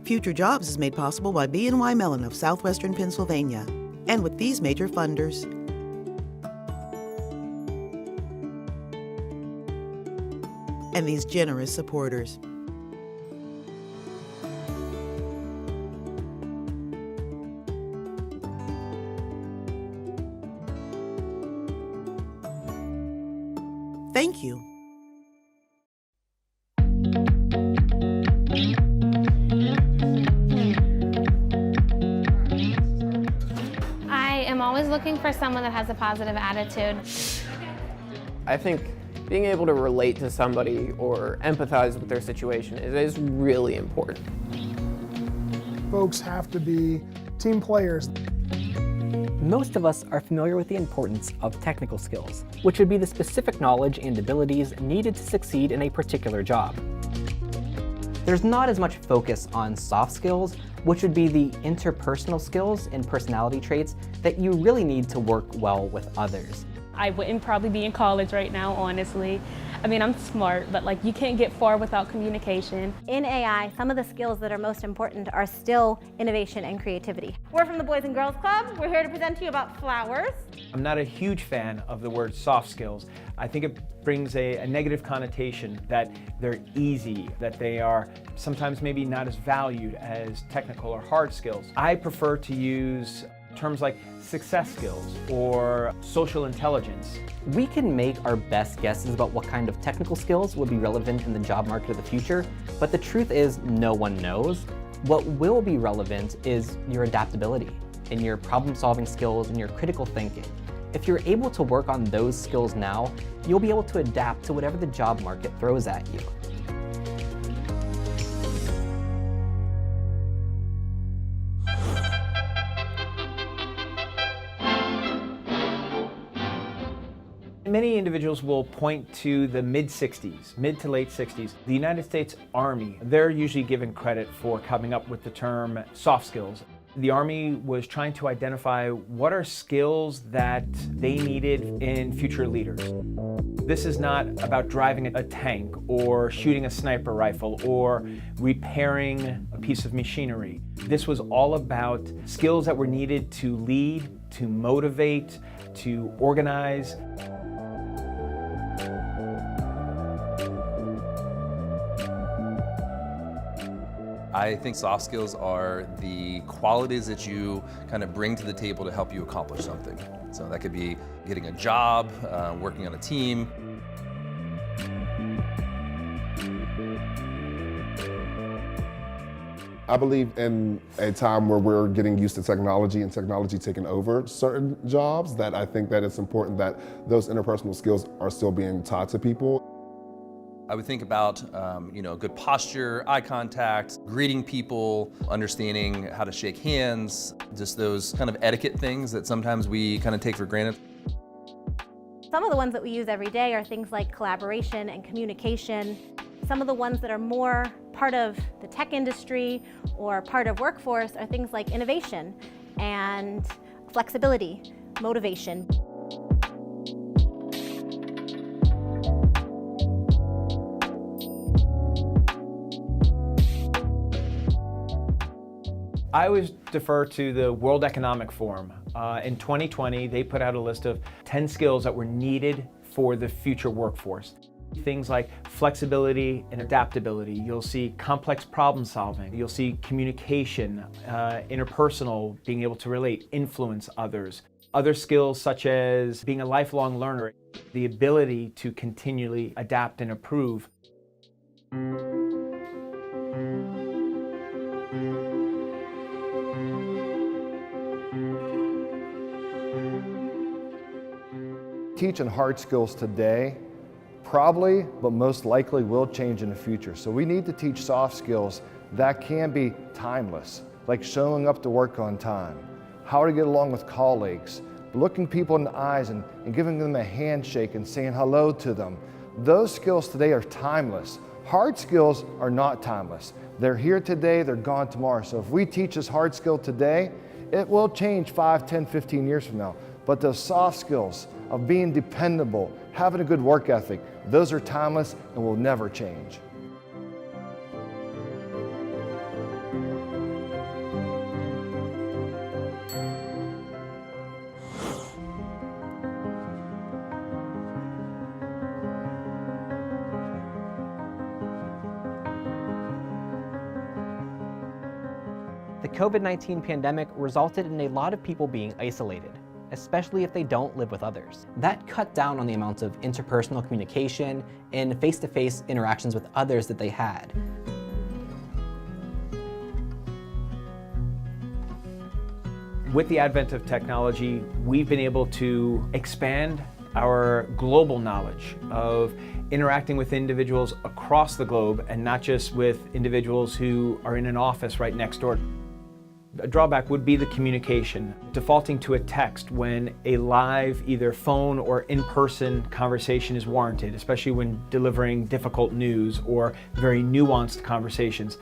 Future Jobs is made possible by BNY Mellon of Southwestern Pennsylvania, and with these major funders. And these generous supporters. Thank you. I am always looking for someone that has a positive attitude. I think being able to relate to somebody or empathize with their situation is really important. Folks have to be team players. Most of us are familiar with the importance of technical skills, which would be the specific knowledge and abilities needed to succeed in a particular job. There's not as much focus on soft skills, which would be the interpersonal skills and personality traits that you really need to work well with others. I wouldn't probably be in college right now, honestly. I mean, I'm smart, but like you can't get far without communication. In AI, some of the skills that are most important are still innovation and creativity. We're from the Boys and Girls Club. We're here to present to you about flowers. I'm not a huge fan of the word soft skills. I think it brings a negative connotation that they're easy, that they are sometimes maybe not as valued as technical or hard skills. I prefer to use terms like success skills or social intelligence. We can make our best guesses about what kind of technical skills will be relevant in the job market of the future, but the truth is no one knows. What will be relevant is your adaptability and your problem-solving skills and your critical thinking. If you're able to work on those skills now, you'll be able to adapt to whatever the job market throws at you. Many individuals will point to the mid to late 60s. The United States Army, they're usually given credit for coming up with the term soft skills. The Army was trying to identify what are skills that they needed in future leaders. This is not about driving a tank or shooting a sniper rifle or repairing a piece of machinery. This was all about skills that were needed to lead, to motivate, to organize. I think soft skills are the qualities that you kind of bring to the table to help you accomplish something. So that could be getting a job, working on a team. I believe in a time where we're getting used to technology and technology taking over certain jobs, that I think that it's important that those interpersonal skills are still being taught to people. I would think about good posture, eye contact, greeting people, understanding how to shake hands, just those kind of etiquette things that sometimes we kind of take for granted. Some of the ones that we use every day are things like collaboration and communication. Some of the ones that are more part of the tech industry or part of workforce are things like innovation and flexibility, motivation. I always defer to the World Economic Forum. In 2020, they put out a list of 10 skills that were needed for the future workforce. Things like flexibility and adaptability. You'll see complex problem solving. You'll see communication, interpersonal, being able to relate, influence others. Other skills such as being a lifelong learner, the ability to continually adapt and improve. Teaching hard skills today probably, but most likely will change in the future. So we need to teach soft skills that can be timeless, like showing up to work on time, how to get along with colleagues, looking people in the eyes and giving them a handshake and saying hello to them. Those skills today are timeless. Hard skills are not timeless. They're here today, they're gone tomorrow. So if we teach this hard skill today, it will change 5, 10, 15 years from now. But those soft skills of being dependable, having a good work ethic, those are timeless and will never change. The COVID-19 pandemic resulted in a lot of people being isolated, especially if they don't live with others. That cut down on the amounts of interpersonal communication and face-to-face interactions with others that they had. With the advent of technology, we've been able to expand our global knowledge of interacting with individuals across the globe and not just with individuals who are in an office right next door. A drawback would be the communication, defaulting to a text when a live, either phone or in-person conversation is warranted, especially when delivering difficult news or very nuanced conversations.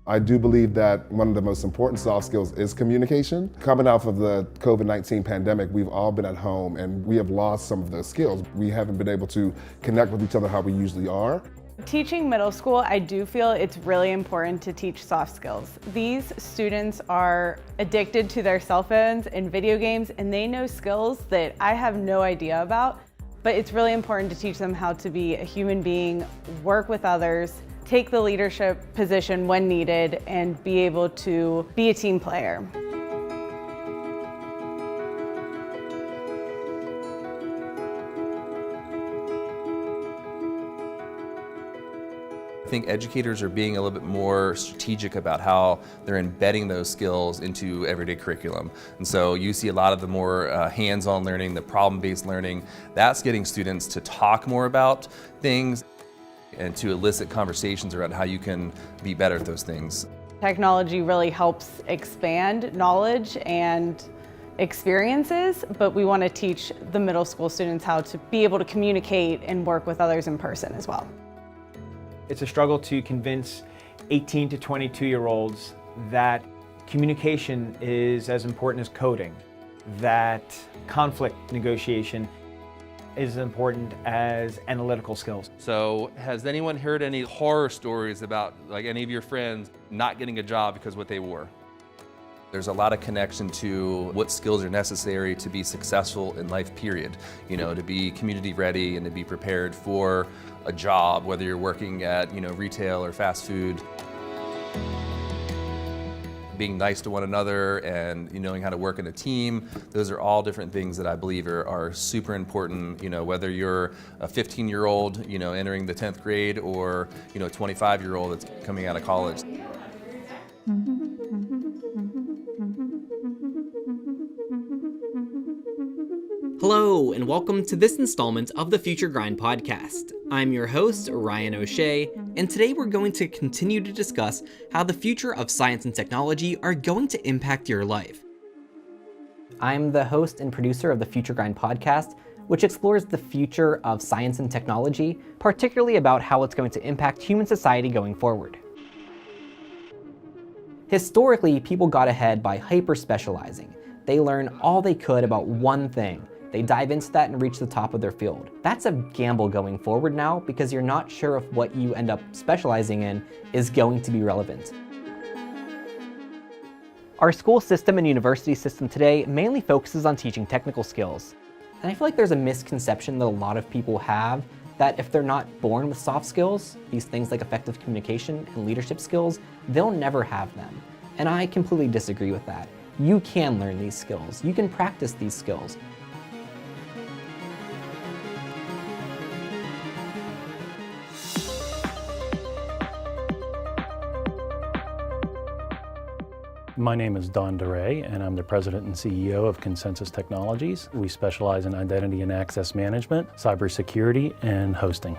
I do believe that one of the most important soft skills is communication. Coming off of the COVID-19 pandemic, we've all been at home and we have lost some of those skills. We haven't been able to connect with each other how we usually are. Teaching middle school, I do feel it's really important to teach soft skills. These students are addicted to their cell phones and video games, and they know skills that I have no idea about, but it's really important to teach them how to be a human being, work with others, take the leadership position when needed, and be able to be a team player. I think educators are being a little bit more strategic about how they're embedding those skills into everyday curriculum. And so you see a lot of the more hands-on learning, the problem-based learning, that's getting students to talk more about things and to elicit conversations around how you can be better at those things. Technology really helps expand knowledge and experiences, but we want to teach the middle school students how to be able to communicate and work with others in person as well. It's a struggle to convince 18 to 22-year-olds that communication is as important as coding, that conflict negotiation is as important as analytical skills. So has anyone heard any horror stories about like any of your friends not getting a job because of what they wore? There's a lot of connection to what skills are necessary to be successful in life, period. You know, to be community ready and to be prepared for a job, whether you're working at, retail or fast food. Being nice to one another and knowing how to work in a team, those are all different things that I believe are super important, whether you're a 15-year-old, entering the 10th grade or, a 25-year-old that's coming out of college. Hello, and welcome to this installment of the Future Grind podcast. I'm your host, Ryan O'Shea, and today we're going to continue to discuss how the future of science and technology are going to impact your life. I'm the host and producer of the Future Grind podcast, which explores the future of science and technology, particularly about how it's going to impact human society going forward. Historically, people got ahead by hyper-specializing. They learn all they could about one thing. They dive into that and reach the top of their field. That's a gamble going forward now because you're not sure if what you end up specializing in is going to be relevant. Our school system and university system today mainly focuses on teaching technical skills. And I feel like there's a misconception that a lot of people have that if they're not born with soft skills, these things like effective communication and leadership skills, they'll never have them. And I completely disagree with that. You can learn these skills. You can practice these skills. My name is Don DeRay, and I'm the president and CEO of Consensus Technologies. We specialize in identity and access management, cybersecurity, and hosting.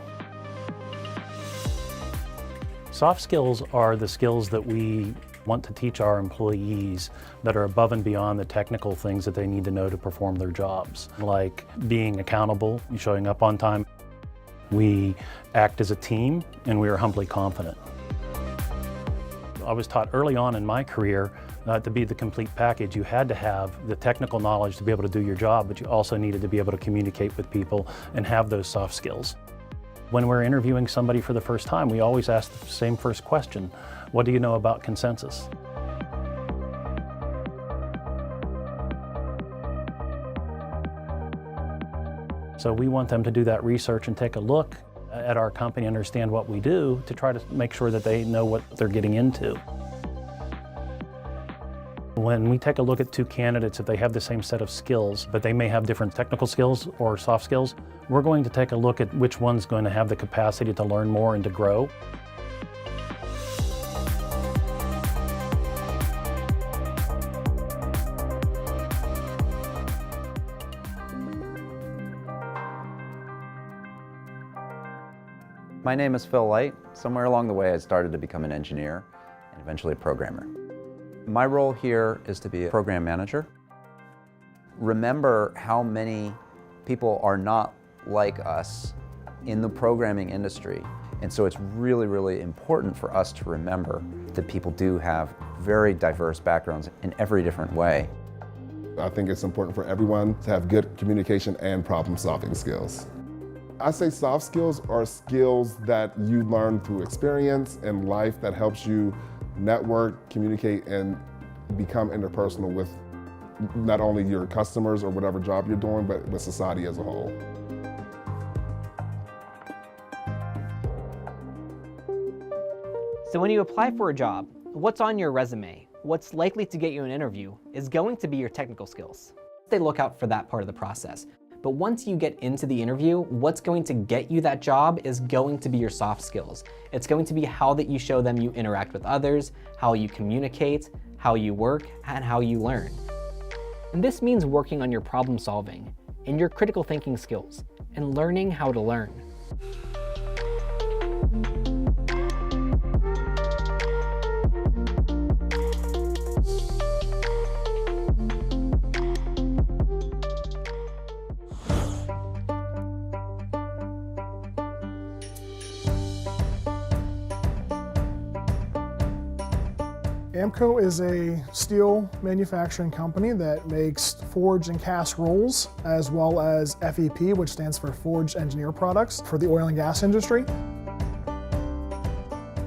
Soft skills are the skills that we want to teach our employees that are above and beyond the technical things that they need to know to perform their jobs, like being accountable, showing up on time. We act as a team, and we are humbly confident. I was taught early on in my career to be the complete package. You had to have the technical knowledge to be able to do your job, but you also needed to be able to communicate with people and have those soft skills. When we're interviewing somebody for the first time, we always ask the same first question: what do you know about Consensus? So we want them to do that research and take a look at our company, understand what we do, to try to make sure that they know what they're getting into. When we take a look at two candidates, if they have the same set of skills, but they may have different technical skills or soft skills, we're going to take a look at which one's going to have the capacity to learn more and to grow. My name is Phil Light. Somewhere along the way I started to become an engineer and eventually a programmer. My role here is to be a program manager. Remember how many people are not like us in the programming industry. And so it's really, really important for us to remember that people do have very diverse backgrounds in every different way. I think it's important for everyone to have good communication and problem-solving skills. I say soft skills are skills that you learn through experience and life that helps you network, communicate, and become interpersonal with not only your customers or whatever job you're doing, but with society as a whole. So when you apply for a job, what's on your resume, what's likely to get you an interview, is going to be your technical skills. They look out for that part of the process. But once you get into the interview, what's going to get you that job is going to be your soft skills. It's going to be how that you show them you interact with others, how you communicate, how you work, and how you learn. And this means working on your problem solving and your critical thinking skills and learning how to learn. AMCO is a steel manufacturing company that makes forged and cast rolls, as well as FEP, which stands for Forged Engineered Products, for the oil and gas industry.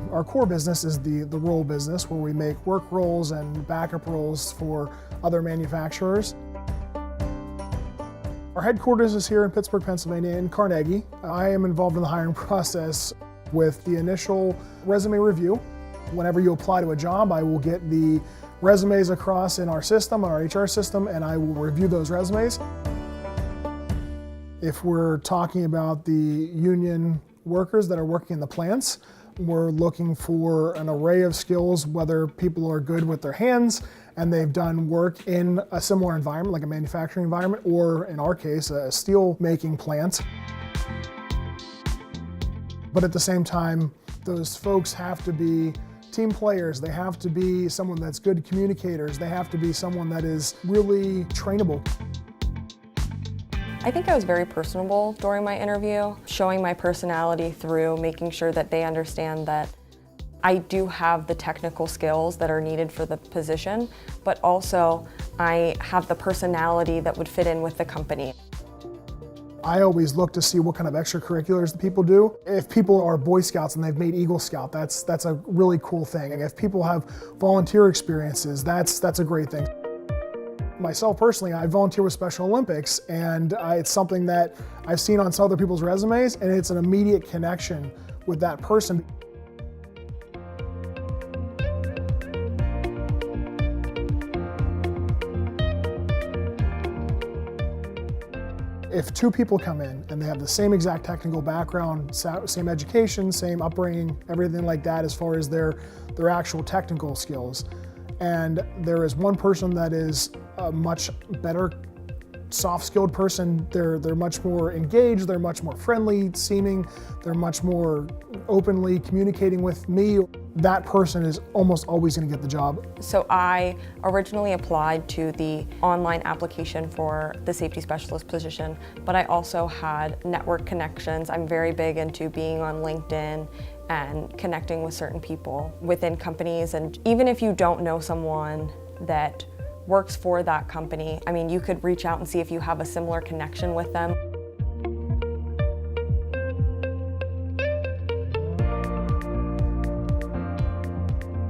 Our core business is the roll business, where we make work rolls and backup rolls for other manufacturers. Our headquarters is here in Pittsburgh, Pennsylvania, in Carnegie. I am involved in the hiring process with the initial resume review. Whenever you apply to a job, I will get the resumes across in our system, our HR system, and I will review those resumes. If we're talking about the union workers that are working in the plants, we're looking for an array of skills, whether people are good with their hands and they've done work in a similar environment, like a manufacturing environment, or in our case, a steel making plant. But at the same time, those folks have to be team players. They have to be someone that's good communicators. They have to be someone that is really trainable. I think I was very personable during my interview, showing my personality through making sure that they understand that I do have the technical skills that are needed for the position, but also I have the personality that would fit in with the company. I always look to see what kind of extracurriculars the people do. If people are Boy Scouts and they've made Eagle Scout, that's a really cool thing. And if people have volunteer experiences, that's a great thing. Myself personally, I volunteer with Special Olympics, and it's something that I've seen on some other people's resumes, and it's an immediate connection with that person. If two people come in and they have the same exact technical background, same education, same upbringing, everything like that as far as their actual technical skills, and there is one person that is a much better soft-skilled person, they're much more engaged, they're much more friendly seeming, they're much more openly communicating with me, that person is almost always going to get the job. So I originally applied to the online application for the safety specialist position, but I also had network connections. I'm very big into being on LinkedIn and connecting with certain people within companies. And even if you don't know someone that works for that company, I mean, you could reach out and see if you have a similar connection with them.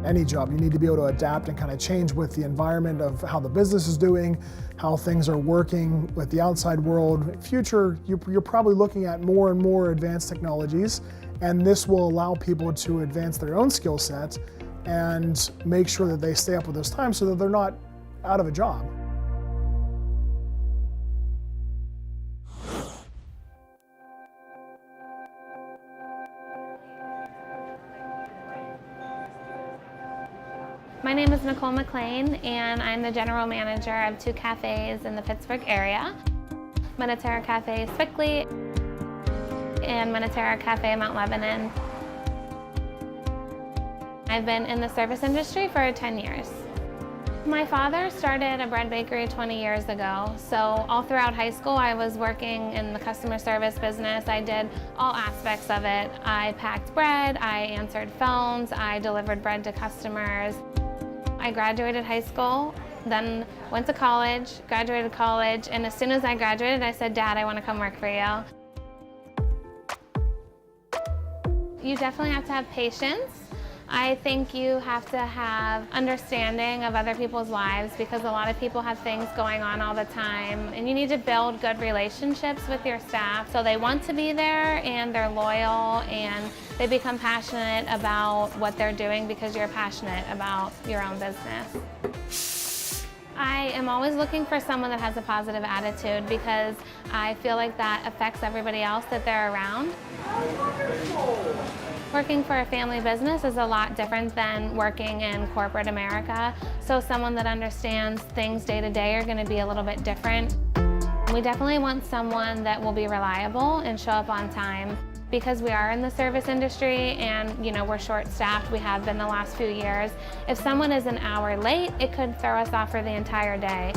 Any job, you need to be able to adapt and kind of change with the environment of how the business is doing, how things are working with the outside world. Future, you're probably looking at more and more advanced technologies, and this will allow people to advance their own skill sets and make sure that they stay up with those times so that they're not out of a job. My name is Nicole McLean, and I'm the general manager of 2 cafes in the Pittsburgh area, Minneterra Cafe Spickley and Minneterra Cafe Mount Lebanon. I've been in the service industry for 10 years. My father started a bread bakery 20 years ago, so all throughout high school I was working in the customer service business. I did all aspects of it. I packed bread, I answered phones, I delivered bread to customers. I graduated high school, then went to college, graduated college, and as soon as I graduated, I said, Dad, I want to come work for you. You definitely have to have patience. I think you have to have understanding of other people's lives because a lot of people have things going on all the time, and you need to build good relationships with your staff so they want to be there and they're loyal and they become passionate about what they're doing because you're passionate about your own business. I am always looking for someone that has a positive attitude because I feel like that affects everybody else that they're around. Working for a family business is a lot different than working in corporate America, so someone that understands things day to day are going to be a little bit different. We definitely want someone that will be reliable and show up on time. Because we are in the service industry and we're short-staffed, we have been the last few years. If someone is an hour late, it could throw us off for the entire day.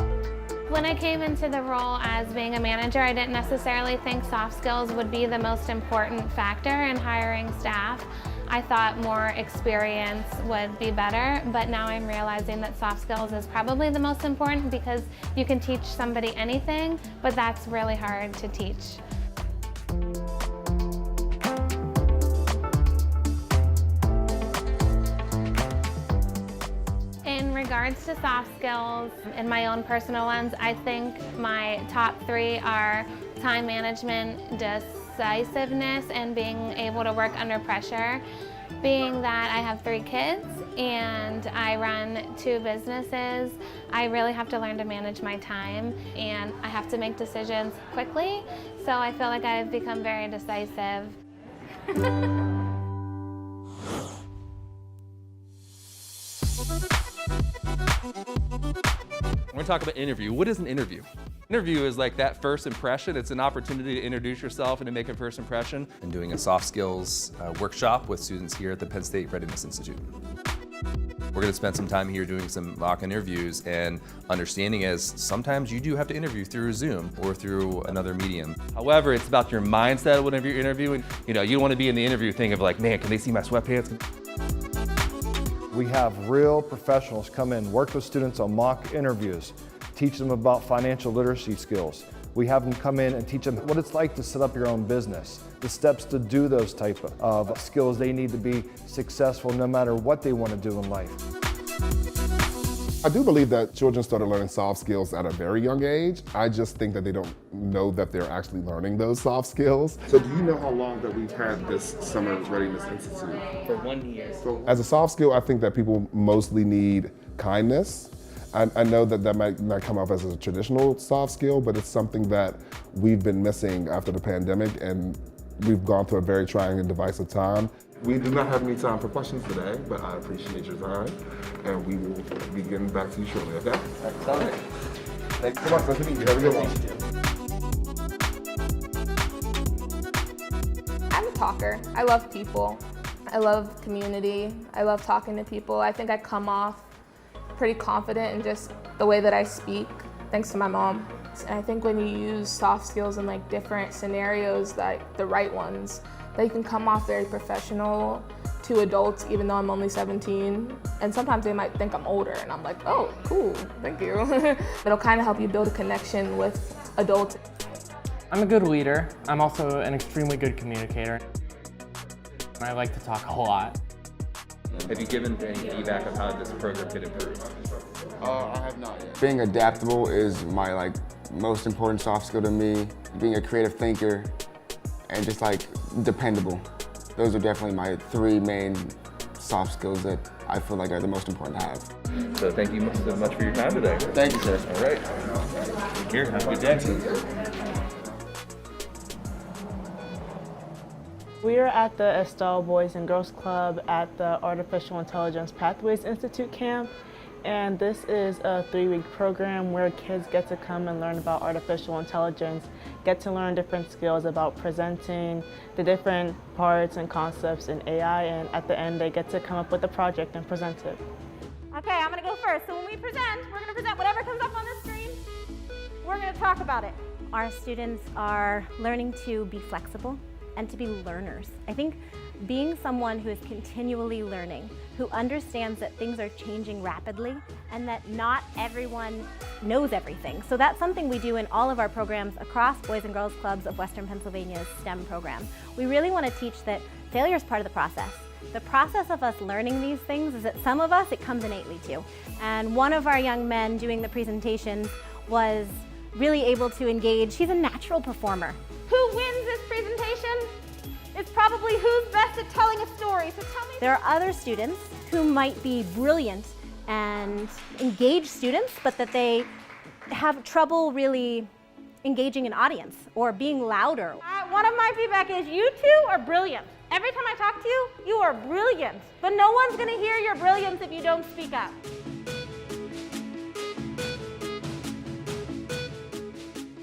When I came into the role as being a manager, I didn't necessarily think soft skills would be the most important factor in hiring staff. I thought more experience would be better, but now I'm realizing that soft skills is probably the most important because you can teach somebody anything, but that's really hard to teach. In regards to soft skills, in my own personal ones, I think my top 3 are time management, decisiveness, and being able to work under pressure. Being that I have 3 kids and I run 2 businesses, I really have to learn to manage my time and I have to make decisions quickly, so I feel like I've become very decisive. We're going to talk about interview. What is an interview? Interview is like that first impression. It's an opportunity to introduce yourself and to make a first impression. And doing a soft skills workshop with students here at the Penn State Readiness Institute. We're going to spend some time here doing some mock interviews and understanding as sometimes you do have to interview through Zoom or through another medium. However, it's about your mindset whenever you're interviewing. You don't want to be in the interview thing of like, man, can they see my sweatpants? We have real professionals come in, work with students on mock interviews, teach them about financial literacy skills. We have them come in and teach them what it's like to set up your own business, the steps to do those type of skills they need to be successful no matter what they want to do in life. I do believe that children started learning soft skills at a very young age. I just think that they don't know that they're actually learning those soft skills. So do you know how long that we've had this Summer Readiness Institute? For 1 year. As a soft skill, I think that people mostly need kindness. I know that might not come off as a traditional soft skill, but it's something that we've been missing after the pandemic, and we've gone through a very trying and divisive time. We do not have any time for questions today, but I appreciate your time, and we will be getting back to you shortly, okay? All right. Thanks so much. Nice to meet you. Have a good one. I'm a talker. I love people. I love community. I love talking to people. I think I come off pretty confident in just the way that I speak, thanks to my mom. And I think when you use soft skills in like different scenarios, like the right ones, that you can come off very professional to adults, even though I'm only 17. And sometimes they might think I'm older, and I'm like, oh, cool, thank you. It'll kind of help you build a connection with adults. I'm a good leader. I'm also an extremely good communicator. I like to talk a lot. Have you given any feedback on how this program could improve? I have not yet. Being adaptable is my most important soft skill to me. Being a creative thinker and just dependable. Those are definitely my 3 main soft skills that I feel like are the most important to have. So thank you so much for your time today. Thank you, sir. All right. Take care. Have a good day. We are at the Estelle Boys and Girls Club at the Artificial Intelligence Pathways Institute camp. And this is a 3-week program where kids get to come and learn about artificial intelligence, get to learn different skills about presenting the different parts and concepts in AI, and at the end they get to come up with a project and present it. Okay, I'm gonna go first. So when we present, we're gonna present whatever comes up on the screen. We're gonna talk about it. Our students are learning to be flexible and to be learners. I think being someone who is continually learning, who understands that things are changing rapidly and that not everyone knows everything. So that's something we do in all of our programs across Boys and Girls Clubs of Western Pennsylvania's STEM program. We really want to teach that failure is part of the process. The process of us learning these things is that some of us, it comes innately to. And one of our young men doing the presentations was really able to engage. He's a natural performer. Who wins this presentation? It's probably who's best at telling a story. So tell me. There are other students who might be brilliant and engaged students, but that they have trouble really engaging an audience or being louder. One of my feedback is you two are brilliant. Every time I talk to you, you are brilliant. But no one's gonna hear your brilliance if you don't speak up.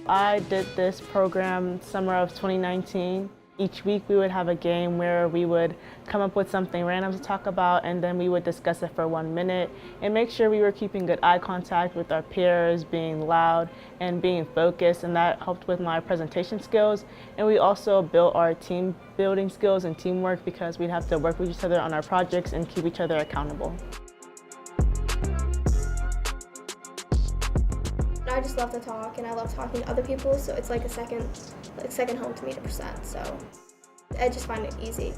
I did this program summer of 2019. Each week we would have a game where we would come up with something random to talk about, and then we would discuss it for 1 minute and make sure we were keeping good eye contact with our peers, being loud and being focused, and that helped with my presentation skills. And we also built our team building skills and teamwork because we'd have to work with each other on our projects and keep each other accountable. I just love to talk, and I love talking to other people, so it's like a second home to me to present, so I just find it easy.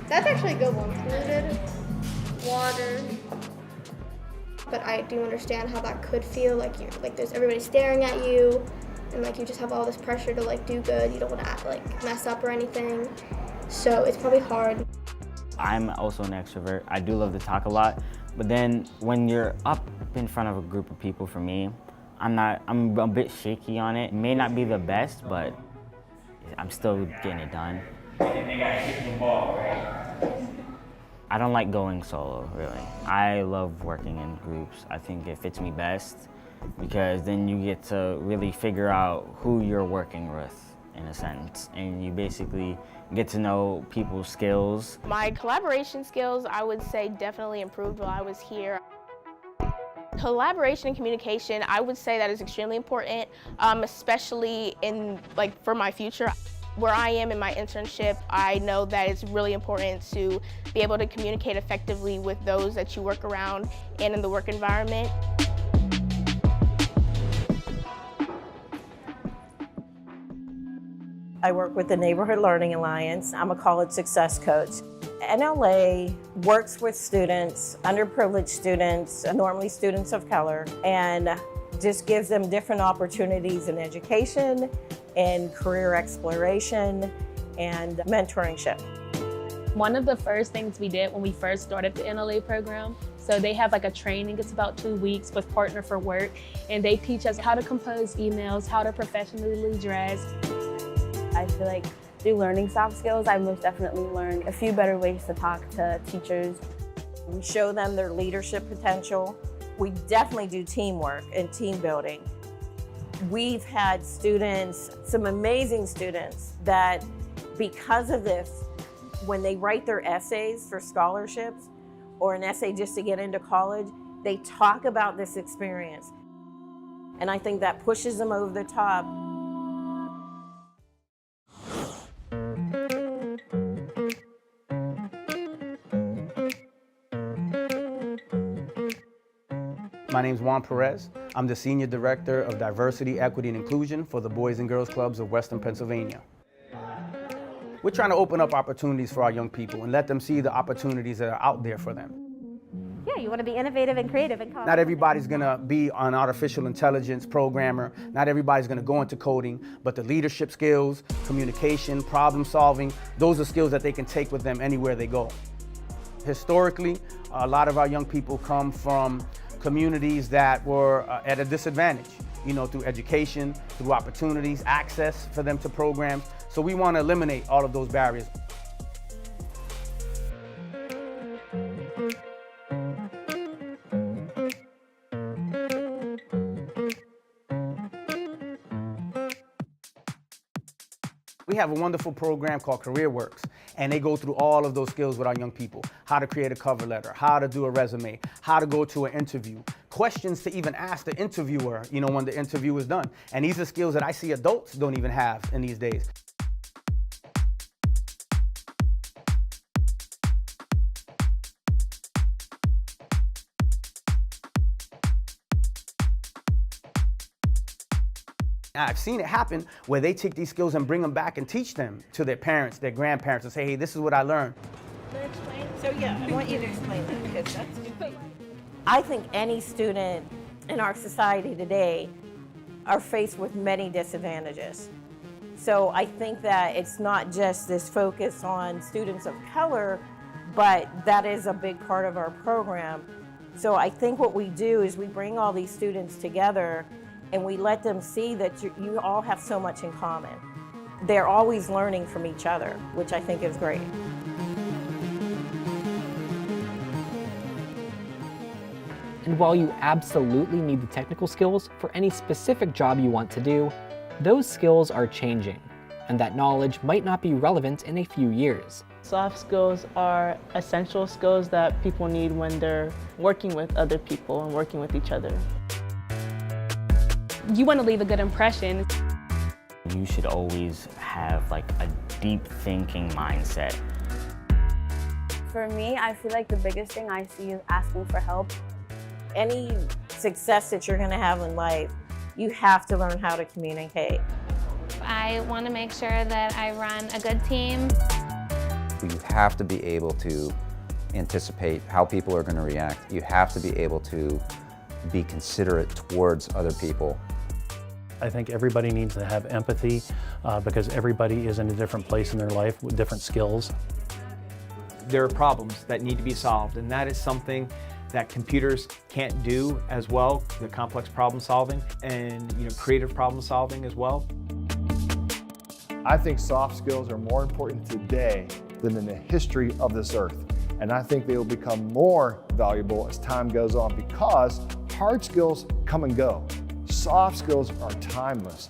That's actually a good one. Polluted water. But I do understand how that could feel, like there's everybody staring at you, and like you just have all this pressure to like do good. You don't want to like mess up or anything, so it's probably hard. I'm also an extrovert. I do love to talk a lot, but then when you're up in front of a group of people, for me, I'm a bit shaky on it. It may not be the best, but I'm still getting it done. I don't like going solo, really. I love working in groups. I think it fits me best because then you get to really figure out who you're working with, in a sense, and you basically get to know people's skills. My collaboration skills, I would say, definitely improved while I was here. Collaboration and communication, I would say that is extremely important, especially for my future. Where I am in my internship, I know that it's really important to be able to communicate effectively with those that you work around and in the work environment. I work with the Neighborhood Learning Alliance. I'm a college success coach. NLA works with students, underprivileged students, normally students of color, and just gives them different opportunities in education and career exploration and mentorship. One of the first things we did when we first started the NLA program, so they have like a training, it's about 2 weeks with Partner for Work, and they teach us how to compose emails, how to professionally dress. I feel like through learning soft skills, I most definitely learned a few better ways to talk to teachers. We show them their leadership potential. We definitely do teamwork and team building. We've had students, some amazing students, that because of this, when they write their essays for scholarships or an essay just to get into college, they talk about this experience. And I think that pushes them over the top. My name is Juan Perez. I'm the Senior Director of Diversity, Equity, and Inclusion for the Boys and Girls Clubs of Western Pennsylvania. We're trying to open up opportunities for our young people and let them see the opportunities that are out there for them. Yeah, you want to be innovative and creative and come up Not with everybody's gonna be an artificial intelligence programmer. Not everybody's gonna go into coding, but the leadership skills, communication, problem solving, those are skills that they can take with them anywhere they go. Historically, a lot of our young people come from communities that were at a disadvantage, through education, through opportunities, access for them to programs. So we want to eliminate all of those barriers. We have a wonderful program called CareerWorks, and they go through all of those skills with our young people. How to create a cover letter, how to do a resume, how to go to an interview, questions to even ask the interviewer, when the interview is done. And these are skills that I see adults don't even have in these days. I've seen it happen where they take these skills and bring them back and teach them to their parents, their grandparents, and say, hey, this is what I learned. So yeah, I want you to explain that because that's good. I think any student in our society today are faced with many disadvantages. So I think that it's not just this focus on students of color, but that is a big part of our program. So I think what we do is we bring all these students together and we let them see that you all have so much in common. They're always learning from each other, which I think is great. And while you absolutely need the technical skills for any specific job you want to do, those skills are changing, and that knowledge might not be relevant in a few years. Soft skills are essential skills that people need when they're working with other people and working with each other. You want to leave a good impression. You should always have a deep thinking mindset. For me, I feel like the biggest thing I see is asking for help. Any success that you're going to have in life, you have to learn how to communicate. I want to make sure that I run a good team. You have to be able to anticipate how people are going to react. You have to be able to be considerate towards other people. I think everybody needs to have empathy because everybody is in a different place in their life with different skills. There are problems that need to be solved, and that is something that computers can't do as well, the complex problem solving and creative problem solving as well. I think soft skills are more important today than in the history of this earth. And I think they will become more valuable as time goes on because hard skills come and go. Soft skills are timeless.